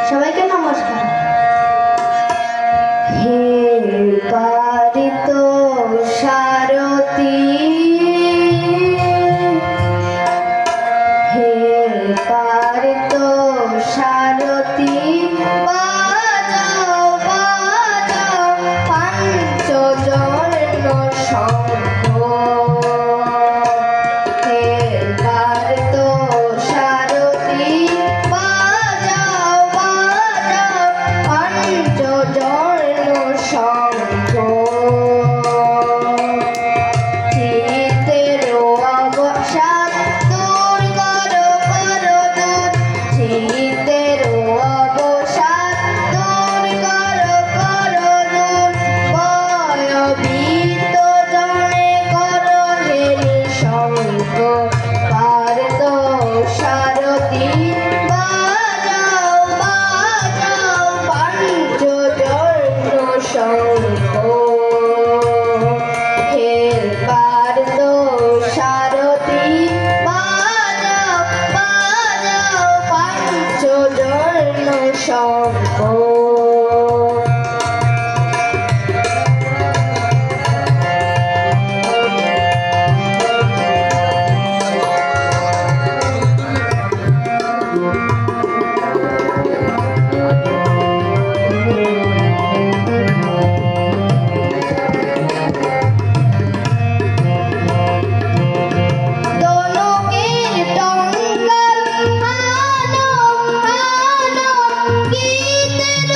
সবাইকে নমস্কার। হে পারিত সারথী, হে পারিত সারথী, বাজাও বাজাও পঞ্চজন্য শঙ্খ। হে পারিত সারথী, বাজাও বাজাও পঞ্চজন্য শঙ্খ। চিত্তের অবসাদ দূর করো করো দূর, চিত্তের অবসাদ দূর করো করো দূর। ভয়ভীত জনে করো হে নিঃশঙ্ক। পারিত সারথী, বাজাও বাজাও পঞ্চজন্য শঙ্খ। হে পারিত সারথী, বাজাও বাজাও পঞ্চজন্য শঙ্খ। দনকের টঙ্কার হানো হানো, গীতের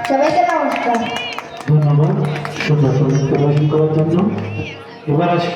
সবাইকে নমস্কার। ধন্যবাদ সুন্দর সুন্দর প্রদর্শন করার জন্য। এবার আজকে